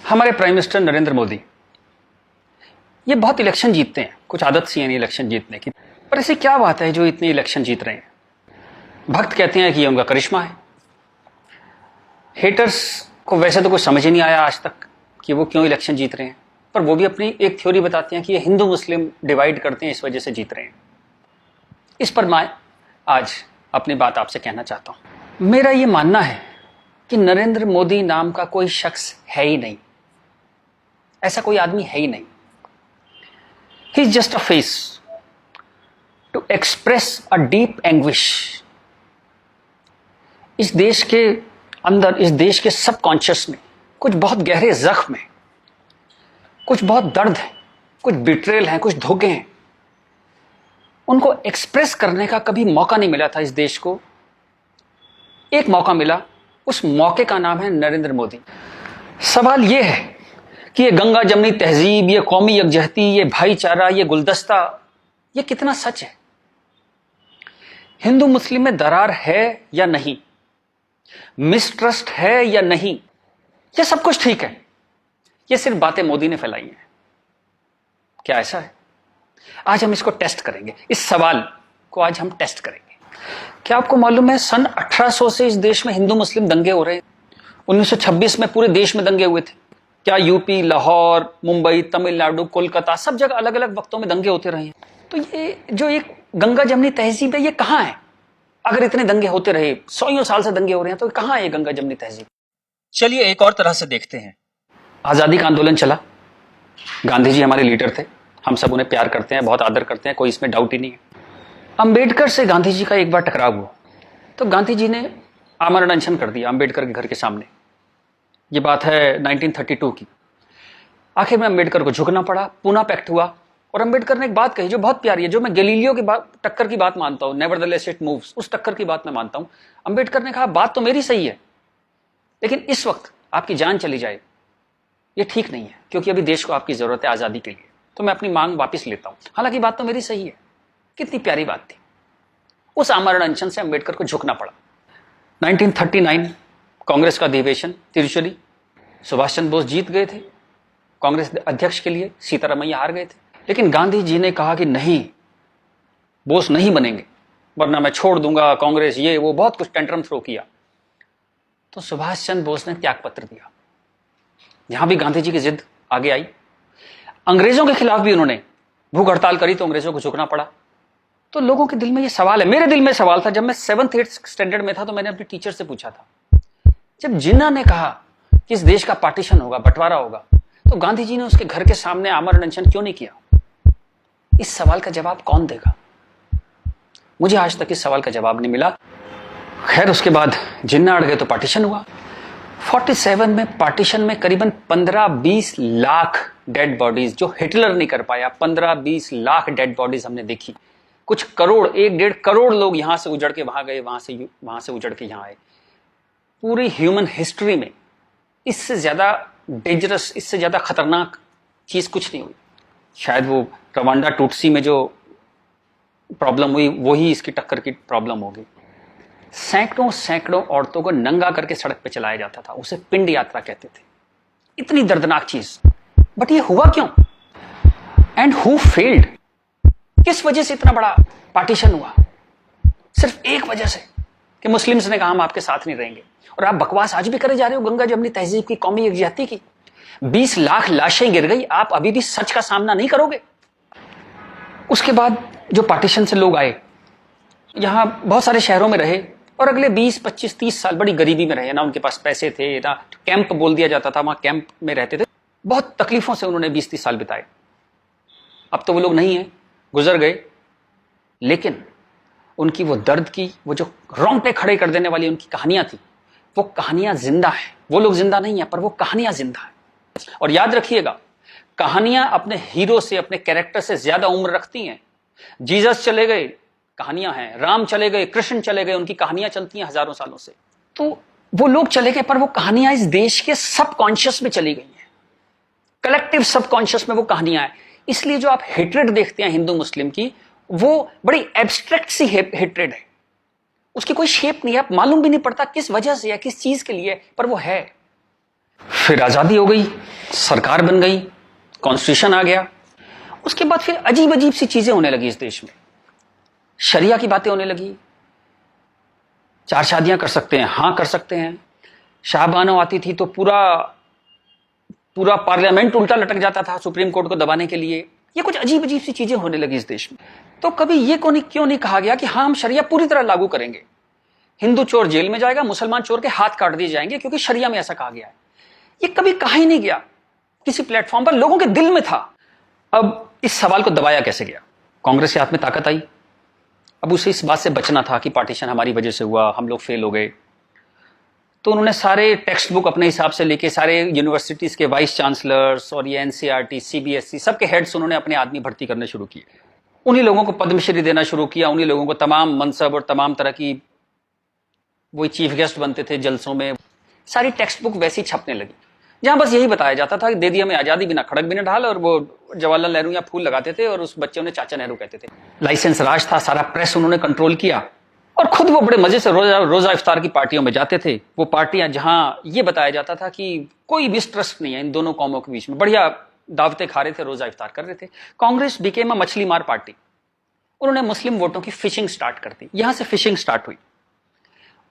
हमारे prime minister Narendra Modi ये बहुत इलेक्शन जीतते हैं, कुछ आदत सी है नहीं इलेक्शन जीतने की, पर ऐसी क्या बात है जो इतने इलेक्शन जीत रहे हैं? भक्त कहते हैं कि ये उनका करिश्मा है। हेटर्स को वैसे तो कुछ समझ ही नहीं आया आज तक कि वो क्यों इलेक्शन जीत रहे हैं, पर वो भी अपनी एक थ्योरी बताते हैं कि ये हिंदू मुस्लिम डिवाइड करते हैं, इस वजह से जीत रहे हैं। इस पर मैं आज अपनी बात आपसे कहना चाहता हूं। मेरा ये मानना है कि नरेंद्र मोदी नाम का कोई शख्स है ही नहीं, ऐसा कोई आदमी है ही नहीं। He is just a face to express a deep anguish. इस देश के अंदर, इस देश के सबकॉन्शियस में कुछ बहुत गहरे जख्म है, कुछ बहुत दर्द है, कुछ बिट्रेल है, कुछ धोखे हैं। उनको एक्सप्रेस करने का कभी मौका नहीं मिला था इस देश को। एक मौका मिला, उस मौके का नाम है नरेंद्र मोदी। सवाल यह है कि ये गंगा जमनी तहजीब, ये कौमी यकजहती, ये भाईचारा, ये गुलदस्ता, ये कितना सच है? हिंदू मुस्लिम में दरार है या नहीं? मिसट्रस्ट है या नहीं? ये सब कुछ ठीक है, ये सिर्फ बातें मोदी ने फैलाई हैं। क्या ऐसा है? आज हम इसको टेस्ट करेंगे, इस सवाल को आज हम टेस्ट करेंगे। क्या आपको मालूम है सन 1800 से इस देश में हिंदू मुस्लिम दंगे हो रहे हैं? 1926 में पूरे देश में दंगे हुए थे। क्या यूपी, लाहौर, मुंबई, तमिलनाडु, कोलकाता, सब जगह अलग अलग वक्तों में दंगे होते रहे हैं। तो ये जो एक गंगा जमनी तहजीब है, ये कहां है? अगर इतने दंगे होते रहे, सौ साल से दंगे हो रहे हैं, तो कहां है ये गंगा जमनी तहजीब? चलिए एक और तरह से देखते हैं। आजादी का आंदोलन चला, गांधी जी हमारे लीडर थे, हम सब उन्हें प्यार करते हैं, बहुत आदर करते हैं, कोई इसमें डाउट ही नहीं है। अंबेडकर से गांधी जी का एक बार टकराव हुआ, तो गांधी जी ने आमरण अनशन कर दिया अंबेडकर के घर के सामने। ये बात है 1932 की। आखिर में अंबेडकर को झुकना पड़ा, पूना पैक्ट हुआ, और अंबेडकर ने एक बात कही जो बहुत प्यारी है, जो मैं गैलीलियो की बात, टक्कर की बात मानता हूं, नेवरदलेस इट मूव्स, उस टक्कर की बात मैं मानता हूं। अंबेडकर ने कहा बात तो मेरी सही है, लेकिन इस वक्त आपकी जान चली जाए ये ठीक नहीं है, क्योंकि अभी देश को आपकी जरूरत है आजादी के लिए, तो मैं अपनी मांग वापस लेता हूं। हालांकि बात तो मेरी सही है। कितनी प्यारी बात थी। उस आमरण अनशन से अंबेडकर को झुकना पड़ा। 1939 कांग्रेस का अधिवेशन तिरुचुली, सुभाष चंद्र बोस जीत गए थे कांग्रेस अध्यक्ष के लिए, सीतारामैया हार गए थे। लेकिन गांधी जी ने कहा कि नहीं, बोस नहीं बनेंगे, वरना मैं छोड़ दूंगा कांग्रेस, ये वो, बहुत कुछ टेंट्रम थ्रो किया। तो सुभाष चंद्र बोस ने त्याग पत्र दिया। यहां भी गांधी जी की जिद आगे आई। अंग्रेजों के खिलाफ भी उन्होंने भूख हड़ताल करी, तो अंग्रेजों को झुकना पड़ा। तो लोगों के दिल में ये सवाल है, मेरे दिल में सवाल था, जब मैं 7th 8th स्टैंडर्ड में था, तो मैंने अपने टीचर से पूछा था, जब जिन्ना ने कहा कि इस देश का पार्टीशन होगा, बंटवारा होगा, तो गांधी जी ने उसके घर के सामने आमरण अनशन क्यों नहीं किया? इस सवाल का जवाब कौन देगा? मुझे आज तक इस सवाल का जवाब नहीं मिला। खैर, उसके बाद जिन्ना अड़ गए तो पार्टीशन हुआ। 47 में पार्टीशन में करीबन 15-20 लाख डेड बॉडीज, जो हिटलर नहीं कर पाया, 15-20 लाख डेड बॉडीज हमने देखी। कुछ करोड़, 1-1.5 करोड़ लोग यहां से उजड़ के वहां गए, वहां से उजड़ के यहां आए। पूरी ह्यूमन हिस्ट्री में इससे ज्यादा डेंजरस, इससे ज्यादा खतरनाक चीज कुछ नहीं हुई। शायद वो रवांडा टूटसी में जो प्रॉब्लम हुई, वही इसकी टक्कर की प्रॉब्लम होगी। सैकड़ों औरतों को नंगा करके सड़क पे चलाया जाता था, उसे पिंड यात्रा कहते थे। इतनी दर्दनाक चीज, बट ये हुआ क्यों? And who failed? किस वजह से इतना बड़ा पार्टीशन हुआ? सिर्फ एक वजह से कि मुस्लिम्स ने कहा हम आपके साथ नहीं रहेंगे। और आप बकवास आज भी करे जा रहे हो गंगा जमनी तहजीब की, कौमी यकजहती की। 20 लाख लाशें गिर गई, आप अभी भी सच का सामना नहीं करोगे? उसके बाद जो पार्टीशन से लोग आए, यहां बहुत सारे शहरों में रहे, और अगले 20, 25, 30 साल बड़ी गरीबी में रहे। ना उनके पास पैसे थे, ना कैंप बोल दिया जाता था, वहां कैंप में रहते थे। बहुत तकलीफों से उन्होंने 20-30 साल बिताए। अब तो वो लोग नहीं है, गुजर गए, लेकिन उनकी वो दर्द की, वो जो रोंगटे खड़े कर देने वाली उनकी कहानियां थी, वो कहानियां जिंदा है। वो लोग जिंदा नहीं है, पर वो कहानियां जिंदा है। और याद रखिएगा, कहानियां अपने हीरो से, अपने कैरेक्टर से ज्यादा उम्र रखती हैं। जीसस चले गए, कहानियां हैं। राम चले गए, कृष्ण चले गए, उनकी कहानियां चलती हैं हजारों सालों से। तो वो लोग चले गए, पर वो कहानियां इस देश के सबकॉन्शियस में चली गई हैं, कलेक्टिव सबकॉन्शियस में वो कहानियां हैं। इसलिए जो आप हेट्रेड देखते हैं हिंदू मुस्लिम की, वो बड़ी एब्स्ट्रैक्ट सी हेट्रेड है, उसकी कोई शेप नहीं है, मालूम भी नहीं पड़ता किस वजह से या किस चीज के लिए, पर वो है। फिर आजादी हो गई, सरकार बन गई, कॉन्स्टिट्यूशन आ गया। उसके बाद फिर अजीब अजीब सी चीजें होने लगी इस देश में। शरिया की बातें होने लगी, 4 शादियां कर सकते हैं, हां कर सकते हैं। शाहबानो आती थी तो पूरा पार्लियामेंट उल्टा लटक जाता था सुप्रीम कोर्ट को दबाने के लिए। ये कुछ अजीब अजीब सी चीजें होने लगी इस देश में। तो कभी ये क्यों नहीं कहा गया कि हाँ हम शरिया पूरी तरह लागू करेंगे, हिंदू चोर जेल में जाएगा, मुसलमान चोर के हाथ काट दिए जाएंगे, क्योंकि शरिया में ऐसा कहा गया है। ये कभी कहा ही नहीं गया किसी प्लेटफॉर्म पर, लोगों के दिल में था। अब इस सवाल को दबाया कैसे गया? कांग्रेस के हाथ में ताकत आई। अब उसे इस बात से बचना था कि पार्टीशन हमारी वजह से हुआ, हम लोग फेल हो गए। तो उन्होंने सारे टेक्स्ट बुक अपने हिसाब से लेके सारे यूनिवर्सिटीज के वाइस चांसलर्स और ये एनसीईआरटी, सीबीएसई सबके हेड्स उन्होंने अपने आदमी भर्ती करने शुरू किए। उन्हीं लोगों को पद्मश्री देना शुरू किया, उन्हीं लोगों को तमाम मनसब और तमाम तरह की वही चीफ गेस्ट बनते थे जलसों में। सारी टेक्स्ट बुक वैसी छपने लगी, जहां बस यही बताया जाता था कि दे दी हमें आजादी, बिना खड़क बिना ढाल। और वो जवाहरलाल नेहरू या फूल लगाते थे और उस बच्चे उन्हें चाचा नेहरू कहते थे। लाइसेंस राज था, सारा प्रेस उन्होंने कंट्रोल किया। और खुद वो बड़े मजे से रोजा इफ्तार की पार्टियों में जाते थे। वो पार्टियां जहां ये बताया जाता था कि कोई मिसट्रस्ट नहीं है इन दोनों कौमों के बीच में, बढ़िया दावतें खा रहे थे, रोजा इफ्तार कर रहे थे। कांग्रेस बिकेम अ मछली मार पार्टी। उन्होंने मुस्लिम वोटों की फिशिंग स्टार्ट कर दी, यहां से फिशिंग स्टार्ट हुई।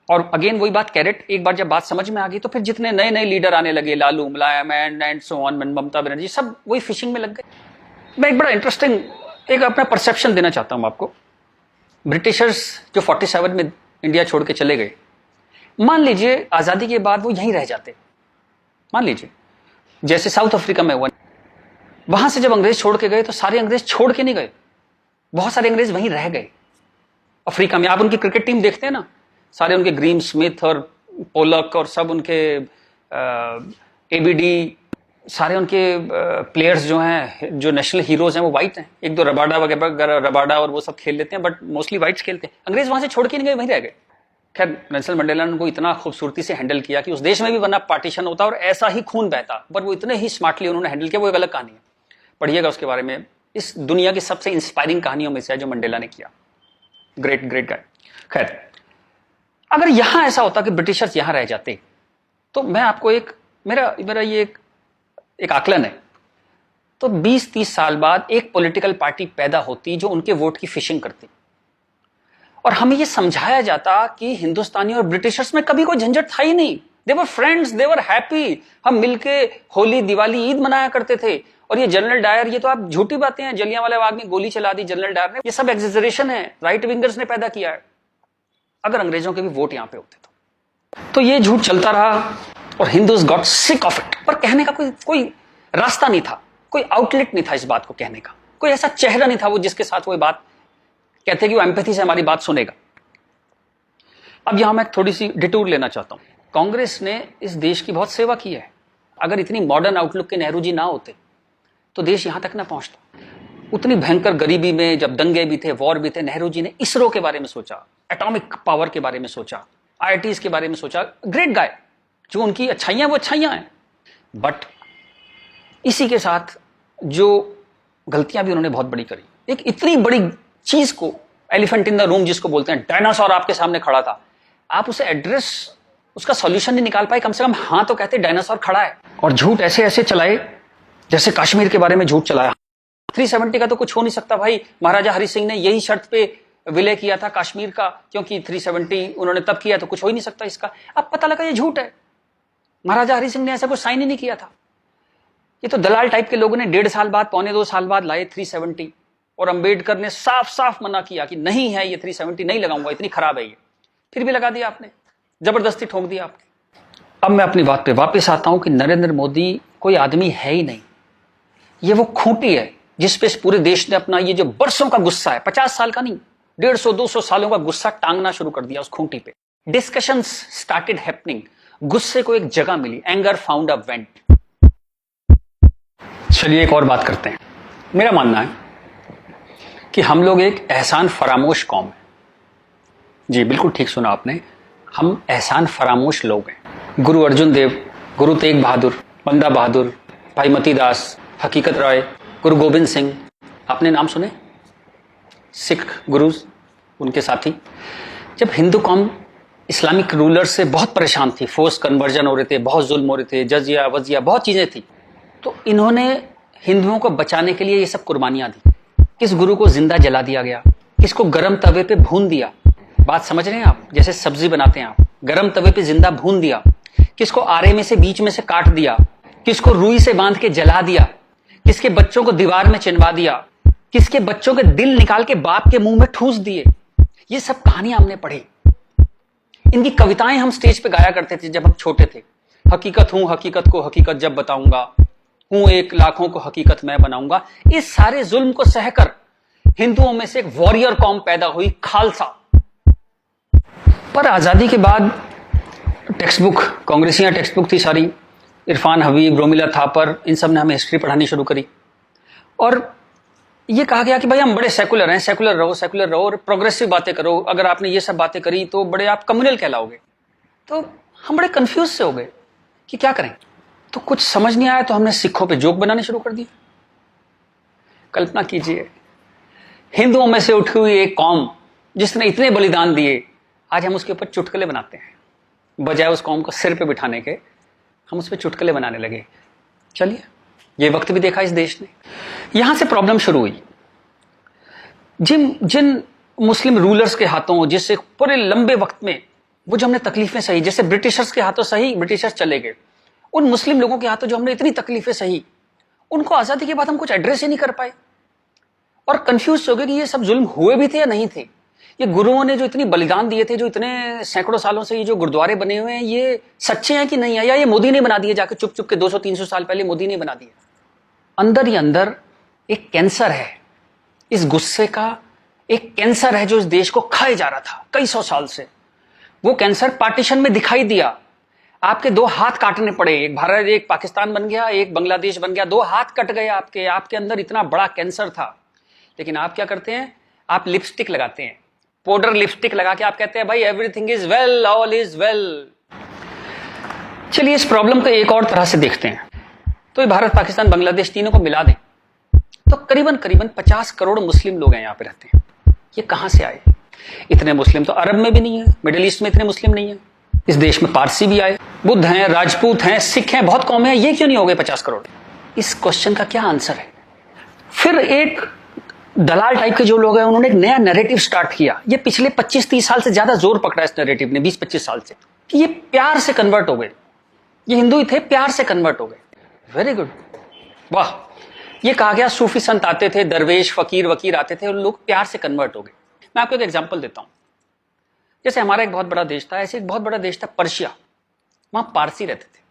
और अगेन वही बात, कैरेट, एक बार जब बात समझ में आ गई तो फिर जितने नए नए लीडर आने लगे, लालू, मुलायम and so on, Mamata Banerjee, सब वही फिशिंग में लग गए। मैं एक बड़ा इंटरेस्टिंग एक अपना परसेप्शन देना चाहता हूं आपको। ब्रिटिशर्स जो 47 में इंडिया छोड़ के चले गए, मान लीजिए आजादी के बाद वो यहीं रह जाते, मान लीजिए जैसे साउथ अफ्रीका में हुआ। वहां से जब अंग्रेज छोड़ के गए तो सारे अंग्रेज छोड़ के नहीं गए, बहुत सारे अंग्रेज वहीं रह गए अफ्रीका में। आप उनकी क्रिकेट टीम देखते हैं ना, सारे उनके ग्रीम स्मिथ और पोलक और सब उनके एबीडी, सारे उनके प्लेयर्स जो हैं, जो नेशनल हीरोज हैं, वो वाइट हैं। एक दो रबाडा वगैरह, रबाडा और वो सब खेल लेते हैं, बट मोस्टली वाइट्स खेलते हैं। अंग्रेज वहां से छोड़ के नहीं गए, वहीं रह गए। खैर नेल्सन मंडेला ने उनको इतना खूबसूरती से हैंडल किया कि उस देश में भी वरना पार्टीशन होता और ऐसा ही खून बहता, पर वो इतने ही स्मार्टली उन्होंने हैंडल किया। वो एक अलग कहानी है, पढ़िएगा उसके बारे में। इस दुनिया की सबसे इंस्पायरिंग कहानियों में से है जो मंडेला ने किया। Great great guy. खैर, अगर यहां ऐसा होता कि ब्रिटिशर्स यहां रह जाते, तो मैं आपको मेरा ये एक आकलन है, तो 20-30 साल बाद एक पॉलिटिकल पार्टी पैदा होती जो उनके वोट की फिशिंग करती, और हमें यह समझाया जाता कि हिंदुस्तानी और ब्रिटिशर्स में कभी कोई झंझट था ही नहीं। They were friends, they were happy. हम मिलके होली, दिवाली, ईद मनाया करते थे। और ये जनरल डायर, ये तो आप झूठी बातें हैं, जलियांवाला बाग में गोली चला दी जनरल डायर ने, ये सब एग्जेजरेशन है, राइट विंगर्स ने पैदा किया है। अगर अंग्रेजों के भी वोट यहां पे होते तो ये झूठ चलता रहा और Hindus got sick of it. पर कहने का कोई रास्ता नहीं था, कोई आउटलेट नहीं था इस बात को कहने का, कोई ऐसा चेहरा नहीं था वो जिसके साथ वो बात कहते कि वो एम्पैथी से हमारी बात सुनेगा। अब यहां मैं थोड़ी सी डिटूर लेना चाहता हूं। कांग्रेस ने इस देश की बहुत सेवा की है। अगर इतनी मॉडर्न आउटलुक के नेहरू जी ना होते तो देश यहां तक ना पहुंचता। उतनी भयंकर गरीबी में जब दंगे भी थे, वॉर भी थे, नेहरू जी ने इसरो के बारे में सोचा, एटॉमिक पावर के बारे में सोचा, आईआईटीज के बारे में सोचा। Great guy. जो उनकी अच्छाइयां वो अच्छाइयां हैं, बट इसी के साथ जो गलतियां भी उन्होंने बहुत बड़ी करी। एक इतनी बड़ी चीज को, एलिफेंट इन द रूम जिसको बोलते हैं, डायनासोर आपके सामने खड़ा था, आप उसे एड्रेस, उसका सॉल्यूशन नहीं निकाल पाए। कम से कम हाँ तो कहते डायनासोर खड़ा है। और झूठ ऐसे ऐसे चलाए, जैसे कश्मीर के बारे में झूठ चलाया। 370 का तो कुछ हो नहीं सकता भाई। महाराजा हरि सिंह ने यही शर्त पे विलय किया था कश्मीर का, क्योंकि 370 उन्होंने तब किया, तो कुछ हो ही नहीं सकता इसका। अब पता लगा ये झूठ है, महाराजा हरि सिंह ने ऐसा कुछ साइन ही नहीं किया था। ये तो दलाल टाइप के लोगों ने 1.5 साल बाद, 1.25 साल बाद लाए 370, और अंबेडकर ने साफ साफ मना किया कि नहीं है ये 370 नहीं लगाऊंगा, इतनी खराब है ये। फिर भी लगा दिया आपने, जबरदस्ती ठोक दिया आपने। अब मैं अपनी बात पे वापस आता हूं कि नरेंद्र मोदी कोई आदमी है ही नहीं, ये वो खूंटी है जिसपे इस पूरे देश ने अपना ये जो बरसों का गुस्सा है, 50 साल का नहीं, 150-200 सालों का गुस्सा टांगना शुरू कर दिया उस खूंटी पे। डिस्कशंस स्टार्टेड हैपनिंग, गुस्से को एक जगह मिली, एंगर फाउंड अ वेंट। चलिए एक और बात करते हैं। मेरा मानना है कि हम लोग एक एहसान फरामोश कौम है। जी बिल्कुल ठीक सुना आपने, हम एहसान फरामोश लोग हैं। गुरु अर्जुन देव, गुरु तेग बहादुर, बंदा बहादुर, भाई मती दास, हकीकत राय, गुरु गोविंद सिंह, आपने नाम सुने, सिख गुरुज, उनके साथी। जब हिंदू कौम इस्लामिक रूलर से बहुत परेशान थी, फोर्स कन्वर्जन हो रहे थे, बहुत जुल्म हो रहे थे, जजिया वजिया बहुत चीजें थी। तो इन्होंने हिंदुओं को बचाने के लिए ये सब कुर्बानियां दी। किस गुरु को जिंदा जला दिया गया, किसको गर्म तवे पे भून दिया, बात समझ रहे हैं आप, जैसे सब्जी बनाते हैं आप, गर्म तवे पे जिंदा भून दिया, किसको आरे में से बीच में से काट दिया, किसको रुई से बांध के जला दिया, किसके बच्चों को दीवार में चिनवा दिया, किसके बच्चों के दिल निकाल के बाप के मुंह में ठूस दिए। ये सब कहानियां हमने पढ़ी। इनकी कविताएं हम स्टेज पे गाया करते थे जब हम छोटे थे। हकीकत हूं हकीकत को हकीकत जब बताऊंगा, हूं एक लाखों को हकीकत मैं बनाऊंगा। इस सारे जुल्म को सहकर हिंदुओं में से एक वॉरियर कौम पैदा हुई, खालसा। पर आजादी के बाद टेक्स्ट बुक, कांग्रेसियां टेक्स्ट बुक थी सारी, इरफान हबीब, रोमिला थापर, इन सब ने हमें हिस्ट्री पढ़ानी शुरू करी और ये कहा गया कि भाई हम बड़े सेकुलर हैं, सेकुलर रहो और प्रोग्रेसिव बातें करो। अगर आपने ये सब बातें करी तो बड़े आप कम्युनल कहलाओगे। तो हम बड़े कंफ्यूज से हो गए कि क्या करें। तो कुछ समझ नहीं आया तो हमने सिखों पे जोक बनाने शुरू कर दिए। कल्पना कीजिए, हिंदुओं में से उठी हुई एक कौम जिसने इतने बलिदान दिए, आज हम उसके ऊपर चुटकुले बनाते हैं। बजाय उस कौम को सिर पे बिठाने के हम उस पर चुटकुले बनाने लगे। चलिए, ये वक्त भी देखा इस देश ने। यहां से प्रॉब्लम शुरू हुई। जिन मुस्लिम रूलर्स के हाथों, जिससे पूरे लंबे वक्त में वो जो हमने तकलीफें सही, जैसे ब्रिटिशर्स के हाथों सही, ब्रिटिशर्स चले गए, उन मुस्लिम लोगों के हाथों जो हमने इतनी तकलीफें सही, उनको आजादी के बाद हम कुछ एड्रेस ही नहीं कर पाए और कंफ्यूज हो गए कि ये सब जुल्म हुए भी थे या नहीं थे। ये गुरुओं ने जो इतनी बलिदान दिए थे, जो इतने सैकड़ों सालों से ये जो गुरुद्वारे बने हुए हैं, ये सच्चे हैं कि नहीं है, या ये मोदी ने बना दिए जाके चुप चुप के 200-300 साल पहले मोदी ने बना दिए। अंदर ही अंदर एक कैंसर है, इस गुस्से का एक कैंसर है जो इस देश को खाए जा रहा था कई सौ साल से। वो कैंसर पार्टीशन में दिखाई दिया। आपके दो हाथ काटने पड़े, एक भारत एक पाकिस्तान बन गया, एक बांग्लादेश बन गया, दो हाथ कट गए आपके अंदर इतना बड़ा कैंसर था। लेकिन आप क्या करते हैं, आप लिपस्टिक लगाते हैं, पाउडर लिपस्टिक लगा के आप कहते हैं भाई everything is well, all is well. चलिए इस प्रॉब्लम को एक और तरह से देखते हैं। तो ये भारत, पाकिस्तान, बांग्लादेश तीनों को मिला दें तो करीबन 50 करोड़ मुस्लिम लोग हैं यहाँ पे रहते हैं। ये कहां से आए? इतने मुस्लिम तो अरब में भी नहीं है, मिडिल ईस्ट में इतने मुस्लिम नहीं है। इस देश में पारसी भी आए, बुद्ध हैं, राजपूत हैं, सिख हैं, बहुत कौम है, ये क्यों नहीं हो गए 50 करोड़? इस क्वेश्चन का क्या आंसर है? फिर एक दलाल टाइप के जो लोग हैं उन्होंने एक नया नैरेटिव स्टार्ट किया। ये पिछले 25-30 साल से ज्यादा जोर पकड़ा इस नैरेटिव ने, 20-25 साल से, कि ये प्यार से कन्वर्ट हो गए। ये हिंदू ही थे, प्यार से कन्वर्ट हो गए। वेरी गुड, वाह। ये कहा गया सूफी संत आते थे, दरवेश फकीर वकीर आते थे और लोग प्यार से कन्वर्ट हो गए। मैं आपको एक एग्जांपल देता हूं। जैसे हमारा एक बहुत बड़ा देश था, ऐसे एक बहुत बड़ा देश था पर्शिया। वहां पारसी रहते थे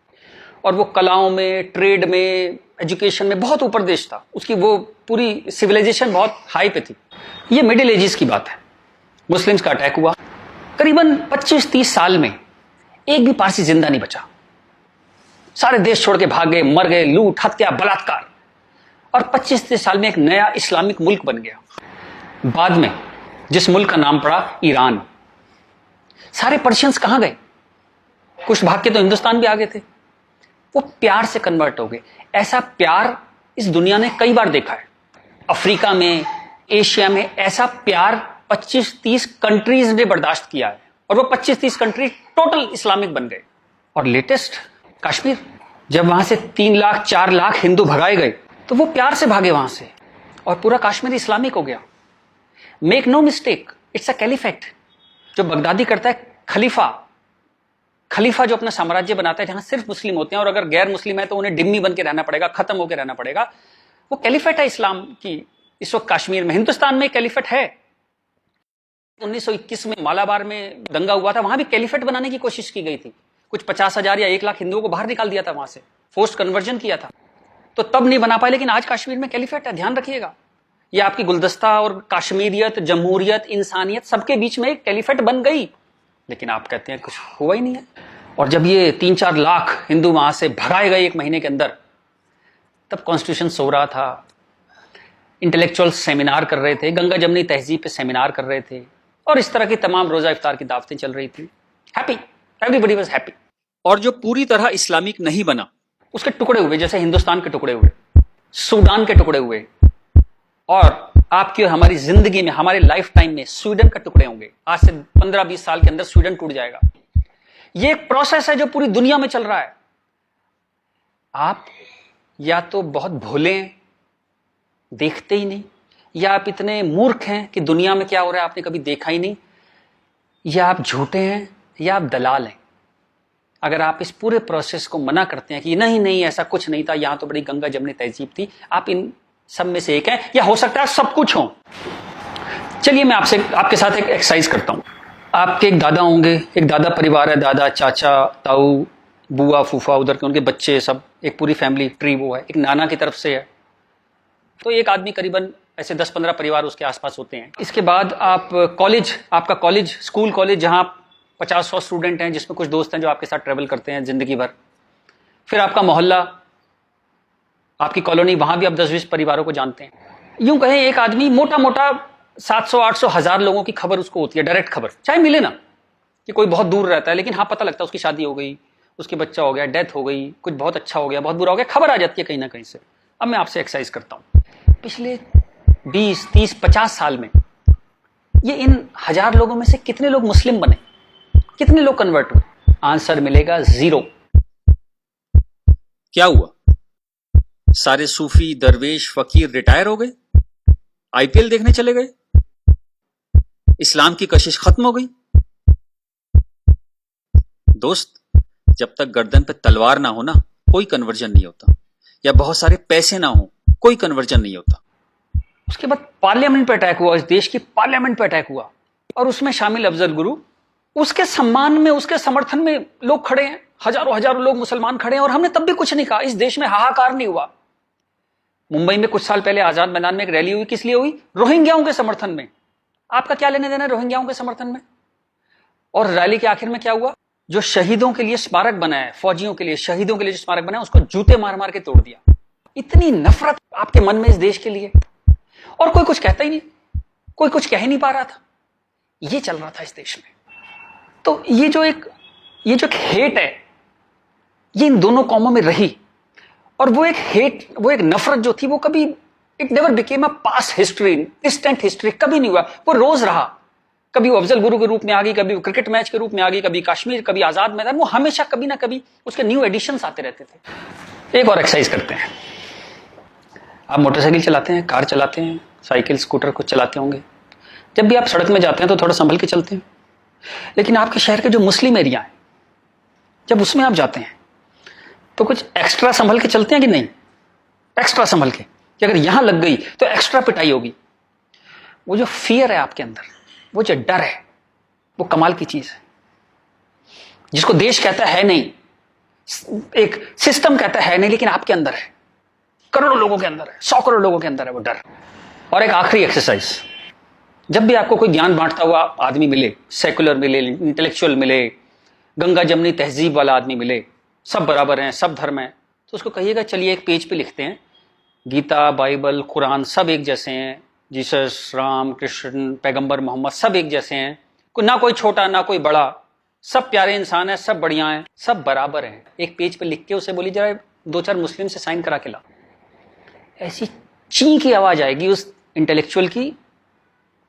और वो कलाओं में, ट्रेड में, एजुकेशन में बहुत ऊपर देश था। उसकी वो पूरी सिविलाइजेशन बहुत हाई पे थी। ये मिडिल एजेस की बात है। मुस्लिम्स का अटैक हुआ, करीबन 25-30 साल में एक भी पारसी जिंदा नहीं बचा। सारे देश छोड़ के भाग गए, मर गए, लूट, हत्या, बलात्कार। और 25-30 साल में एक नया इस्लामिक मुल्क बन गया बाद में, जिस मुल्क का नाम पड़ा ईरान। सारे पर्शियंस कहां गए? कुछ भाग के तो हिंदुस्तान भी आ गए थे। वो प्यार से कन्वर्ट हो गए। ऐसा प्यार इस दुनिया ने कई बार देखा है। अफ्रीका में, एशिया में ऐसा प्यार 25-30 कंट्रीज ने बर्दाश्त किया है और वो 25-30 कंट्री टोटल इस्लामिक बन गए। और लेटेस्ट कश्मीर, जब वहां से 3 लाख 4 लाख हिंदू भगाए गए तो वो प्यार से भागे वहां से और पूरा कश्मीर इस्लामिक हो गया। Make no mistake, it's a caliphate. जो बगदादी करता है खलीफा जो अपना साम्राज्य बनाता है जहां सिर्फ मुस्लिम होते हैं और अगर गैर मुस्लिम है तो उन्हें डिम्मी बन के रहना पड़ेगा, खत्म होकर रहना पड़ेगा, वो कैलिफेट है इस्लाम की। इस वक्त कश्मीर में, हिंदुस्तान में कैलिफेट है। 1921 में मालाबार में दंगा हुआ था, वहां भी कैलिफेट बनाने की कोशिश की गई थी। कुछ 50,000 या 1 लाख हिंदुओं को बाहर निकाल दिया था वहां से, फोर्स्ड कन्वर्जन किया था। तो तब नहीं बना पाए, लेकिन आज कश्मीर में कैलिफेट है, ध्यान रखिएगा। ये आपकी गुलदस्ता और कश्मीरियत, जमहूरियत, इंसानियत सबके बीच में एक कैलिफेट बन गई। लेकिन आप कहते हैं कुछ हुआ ही नहीं है। और जब ये 3-4 लाख हिंदू वहां से भगाए गए 1 महीने के अंदर, तब कॉन्स्टिट्यूशन सो रहा था, इंटेलेक्चुअल सेमिनार कर रहे थे, गंगा जमनी तहजीब पे सेमिनार कर रहे थे और इस तरह की तमाम रोजा इफ्तार की दावतें चल रही थी। Happy, everybody was happy. और जो पूरी तरह इस्लामिक नहीं बना, उसके टुकड़े हुए, जैसे हिंदुस्तान के टुकड़े हुए, सूडान के टुकड़े हुए और आपकी और हमारी जिंदगी में, हमारे लाइफ टाइम में स्वीडन का टुकड़े होंगे। आज से 15-20 साल के अंदर स्वीडन टूट जाएगा। ये एक प्रोसेस है जो पूरी दुनिया में चल रहा है। आप या तो बहुत भोले हैं, देखते ही नहीं, या आप इतने मूर्ख हैं कि दुनिया में क्या हो रहा है आपने कभी देखा ही नहीं, या आप झूठे हैं, या आप दलाल हैं। अगर आप इस पूरे प्रोसेस को मना करते हैं कि नहीं नहीं ऐसा कुछ नहीं था, यहां तो बड़ी गंगा जमनी तहजीब थी, आप इन सब में से एक हैं, या हो सकता है सब कुछ हो। चलिए मैं आपके साथ एक एक्सरसाइज करता हूं। आपके एक दादा होंगे, एक दादा परिवार है, दादा, चाचा, ताऊ, बुआ, फूफा, उधर के उनके बच्चे, सब एक पूरी फैमिली ट्री वो है। एक नाना की तरफ से है, तो एक आदमी करीबन ऐसे 10-15 परिवार उसके आसपास होते हैं। इसके बाद आप कॉलेज, आपका कॉलेज, स्कूल कॉलेज, जहां 50-100 स्टूडेंट हैं, जिसमें कुछ दोस्त हैं जो आपके साथ ट्रेवल करते हैं जिंदगी भर। फिर आपका मोहल्ला, आपकी कॉलोनी, वहां भी आप 10-20 परिवारों को जानते हैं। यूं कहें एक आदमी मोटा मोटा 700-800 1000 लोगों की खबर उसको होती है, डायरेक्ट खबर, चाहे मिले ना कि कोई बहुत दूर रहता है, लेकिन हाँ पता लगता है उसकी शादी हो गई, उसके बच्चा हो गया, डेथ हो गई, कुछ बहुत अच्छा हो गया, बहुत बुरा हो गया, खबर आ जाती है कहीं ना कहीं से। अब मैं आपसे एक्सरसाइज करता हूं, पिछले 20, 30, 50 साल में ये इन 1000 लोगों में से कितने लोग मुस्लिम बने, कितने लोग कन्वर्ट हुए? आंसर मिलेगा 0। क्या हुआ? सारे सूफी, दरवेश, फकीर रिटायर हो गए, आईपीएल देखने चले गए, इस्लाम की कशिश खत्म हो गई। दोस्त, जब तक गर्दन पे तलवार ना हो ना, कोई कन्वर्जन नहीं होता, या बहुत सारे पैसे ना हो, कोई कन्वर्जन नहीं होता। उसके बाद पार्लियामेंट पे अटैक हुआ, इस देश की पार्लियामेंट पे अटैक हुआ, और उसमें शामिल अफजल गुरु, उसके सम्मान में, उसके समर्थन में लोग खड़े हैं, हजारों लोग मुसलमान खड़े हैं, और हमने तब भी कुछ नहीं कहा। इस देश में हाहाकार नहीं हुआ। मुंबई में कुछ साल पहले आजाद मैदान में एक रैली हुई, किस लिए हुई? रोहिंग्याओं के समर्थन में। आपका क्या लेने देना है रोहिंग्याओं के समर्थन में? और रैली के आखिर में क्या हुआ? जो शहीदों के लिए स्मारक बना है, फौजियों के लिए, शहीदों के लिए जो स्मारक बना है, उसको जूते मार मार के तोड़ दिया। इतनी नफरत आपके मन में इस देश के लिए, और कोई कुछ कहता ही नहीं, कोई कुछ कह ही नहीं पा रहा था। ये चल रहा था इस देश में। तो ये जो एक हेट है, ये इन दोनों कौमों में रही, और वो एक हेट, वो एक नफरत जो थी, वो कभी, it never became a past history, distant history, कभी नहीं हुआ। वो रोज रहा, कभी वो अफजल गुरु के रूप में आ गई, कभी वो क्रिकेट मैच के रूप में आ गई, कभी कश्मीर, कभी आजाद मैदान, वो हमेशा कभी ना कभी उसके न्यू एडिशंस आते रहते थे। एक और एक्सरसाइज करते हैं। आप मोटरसाइकिल चलाते हैं, कार चलाते हैं, साइकिल, स्कूटर कुछ चलाते होंगे। जब भी आप सड़क में जाते हैं तो थोड़ा संभल के चलते हैं, लेकिन आपके शहर के जो मुस्लिम एरिया है, जब उसमें आप जाते हैं तो कुछ एक्स्ट्रा संभल के चलते हैं कि नहीं? एक्स्ट्रा संभल के, कि अगर यहां लग गई तो एक्स्ट्रा पिटाई होगी। वो जो फियर है आपके अंदर, वो जो डर है, वो कमाल की चीज है, जिसको देश कहता है नहीं, एक सिस्टम कहता है नहीं, लेकिन आपके अंदर है, करोड़ों लोगों के अंदर है, 100 करोड़ लोगों के अंदर है वो डर। और एक आखिरी एक्सरसाइज, जब भी आपको कोई ज्ञान बांटता हुआ आदमी मिले, सेकुलर मिले, इंटेलेक्चुअल मिले, गंगा जमनी तहजीब वाला आदमी मिले, सब बराबर हैं, सब धर्म है, तो उसको कहिएगा चलिए एक पेज पे लिखते हैं, गीता, बाइबल, कुरान सब एक जैसे हैं, जीसस, राम, कृष्ण, पैगंबर मोहम्मद सब एक जैसे हैं, ना कोई छोटा ना कोई बड़ा, सब प्यारे इंसान है, सब बढ़िया हैं, सब बराबर हैं। एक पेज पे लिख के उसे बोली जरा 2-4 मुस्लिम से साइन करा के ला। ऐसी ची की आवाज आएगी उस इंटेलेक्चुअल की,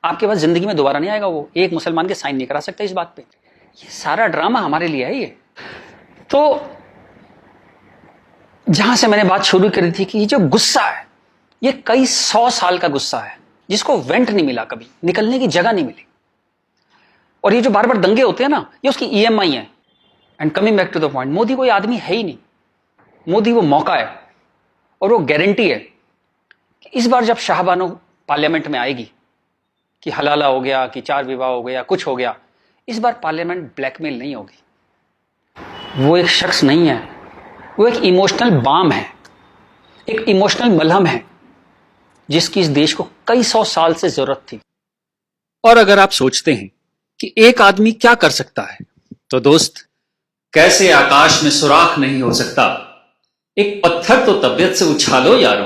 आपके पास जिंदगी में दोबारा नहीं आएगा। वो एक मुसलमान के साइन नहीं करा सकता इस बात पे। ये सारा ड्रामा हमारे लिए है। ये तो जहां से मैंने बात शुरू करी थी कि ये जो गुस्सा है, ये कई 100 साल का गुस्सा है, जिसको वेंट नहीं मिला, कभी निकलने की जगह नहीं मिली। और ये जो बार बार दंगे होते हैं ना, ये उसकी EMI है। And coming back to the point, Modi कोई आदमी है ही नहीं। मोदी वो मौका है, और वो गारंटी है कि इस बार जब शाहबानो पार्लियामेंट में आएगी कि हलाला हो गया, कि 4 विवाह हो गया, कुछ हो गया, इस बार पार्लियामेंट ब्लैकमेल नहीं होगी। वो एक शख्स नहीं है, वो एक इमोशनल बाम है, एक इमोशनल मलहम है, जिसकी इस देश को कई 100 साल से जरूरत थी। और अगर आप सोचते हैं कि एक आदमी क्या कर सकता है, तो दोस्त, कैसे आकाश में सुराख नहीं हो सकता, एक पत्थर तो तबीयत से उछालो यारो।